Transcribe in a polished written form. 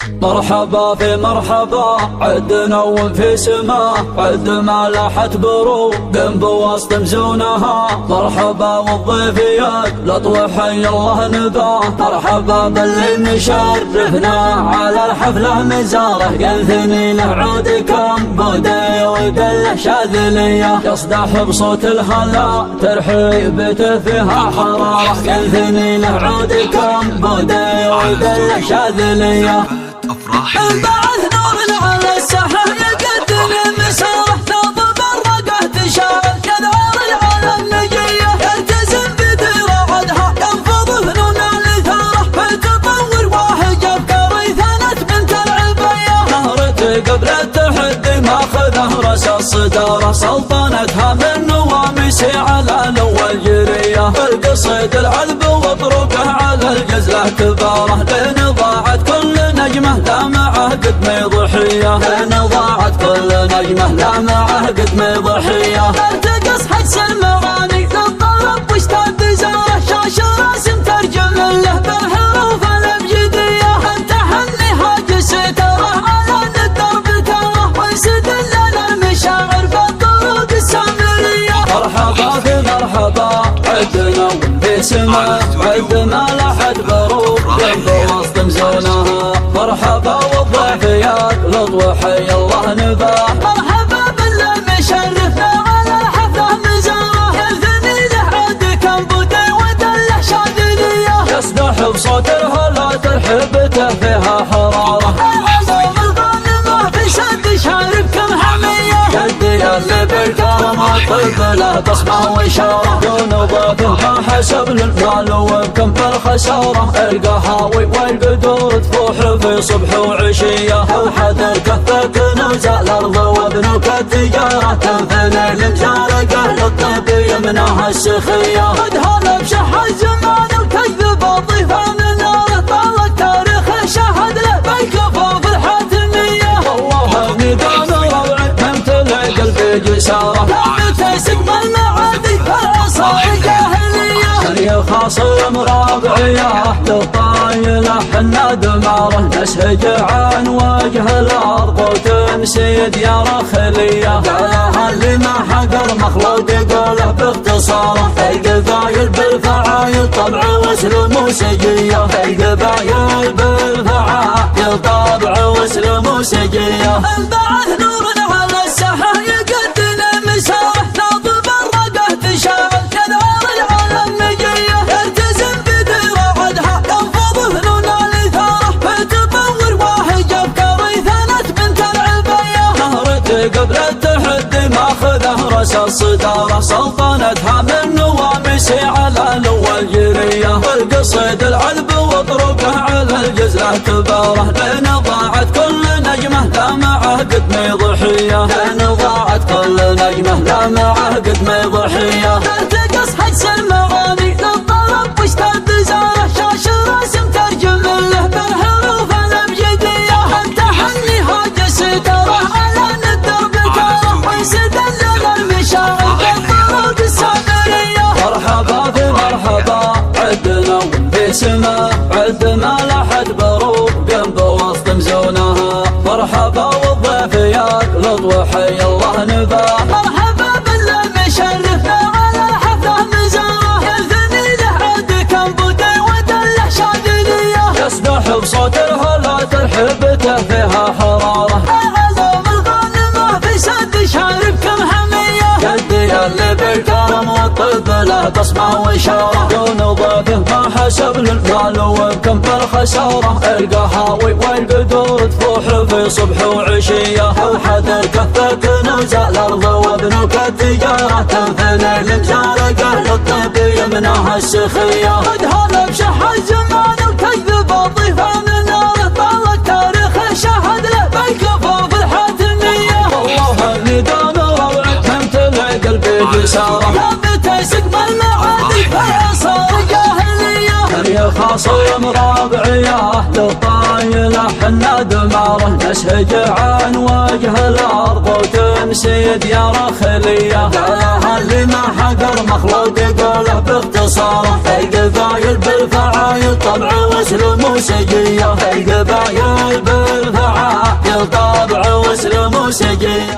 مرحبا في مرحبا عدنا وفي سما عد ما لاحت بروق بوسط مزونها. مرحبا والضيفيات لطوة حي الله نباه. مرحبا باللي مشرفنا على الحفلة مزاره. ينثني له عودكم بودي ودله شاذلية. يصدح بصوت الهلا ترحيبته فيها حرارة. ينثني له عودكم بودي ودله شاذلية. انبعث نور على الساحة يقدم مساره. ثوب برقه تشال كذعار العالم نجيه. يلتزم بديره عدها ينفض فنون الاثاره. بالتطور واحد افكاري ثنت بنت العبيه. نهرته قبل التحدي ماخذه رأس الصدارة. سلطنتها من نواميسي على الاول جريه. القصيد العذب وطرقه على الجزله كباره. لين ضاعت كل نجمه لا معه قد ما ضحيه. لين ضاعت كل نجمه لا معه قد ما ضحيه. ارتقص حدس المغاني للطرب واشتد زاره. شاش راسم ترجم له بالحروف الابجديه. انت حني هاج ستاره على الدرب تاره. وانسد لنا المشاعر بالطرق السامريه. مرحبا في مرحبا عدنا وفي سما عد ما لاحت بروق بوسط مزونها. مرحبا والضيفيات لطوة حي الله نباه. مرحبا بالله مشرفنا على الحفلة مزاره. يلثني له عودكم بودي ودله شاذلية. يسبح بصوت الهلا ترحيبته فيها حرارة. العزوم الغانمة في سد شاربكم حمية. يدي اللي بالكرم الطيب له بصمة وإشارة. دون ضيفه ما حسب للمال وبكم بالخسارة. القهاوي والقدور تفوح في صبح وعشية. وحذر كفك نزال الأرض وبنوك التجارة. تنفني المشاركة للطيب يمنعها السخية. قد هلا بشح الزمان وتجذب الضيفة من ناره. طال التاريخ شهد له بالكفوف الحاتمية. والله ميدان روعي ممتلئ قلبي جسارة. لعبته سقم المعادي فالعصا الجاهلية. هي خاصم رابعية للطايلة حنا دماره. نسهج عن وجه الأرض وتمسي دياره خلية. قالها اللي ما حقر مخلوق يقوله باختصاره. القبايل بالفعايل طبع واسلوب موسيقية. القبايل بالفعايل طبع واسلوب موسيقية. انبعث نور على الساحة يقدم مساره. ثوب برقه تشال كذعار العالم نجيه. يلتزم بديره عدها ينفض فنون الاثاره. بالتطور واحد افكاري ثنت بنت العبيه. نهرته قبل التحدي ماخذه رأس الصدارة. سلطنتها من نواميسي على الاول جريه. القصيد العذب وطرقه على الجزله كباره. لين ضاعت كل نجمه لا معه قد ما ضحيه. لين ضاعت كل نجمه لا معه قد ما ضحيه. ارتقص حدس المغاني للطرب واشتد زاره. شاش راسم ترجم له بالحروف الابجديه. انت حني هاج ستاره على الدرب تاره. وانسد لنا المشاعر بالطرق السامريه. مرحبا في مرحبا عدنا وفي سما عد ما لاحت بروق بوسط مزونها. مرحبا والضيفيات لطوة حي الله نباه. مرحبا بالله مشرفنا على الحفلة مزاره. يلثني له عودكم بودي ودله شاذلية. يسبح بصوت الهلا ترحيبته فيها حرارة. العزوم الغانمة في سد شاربكم حمية. يدي اللي بالكرم والطيب له بصمة وإشارة. دون ضيفه ما حسب للمال وبكم بالخسارة. القهاوي والقدور تفوح في صبح وعشية. وحذر كفك نزال الأرض وبنوك التجارة. تنفني المشاركة للطيب يمنعها السخية. قد هلا بشح الزمان وتجذب الضيفة من ناره. طال التاريخ شهد له بالكفوف الحاتمية. والله الميدان روعي ممتلئ قلبي جسارة. لعبته سقم المعادي فالعصا الجاهلية. هي خاصم رابعية للطايلة حنا دماره. نسهج عن وجه الأرض وتمسي دياره خلية. قالها اللي ما حقر مخلوق يقوله باختصاره. القبايل بالفعايل طبع واسلوب موسيقية. القبايل الموسيقية.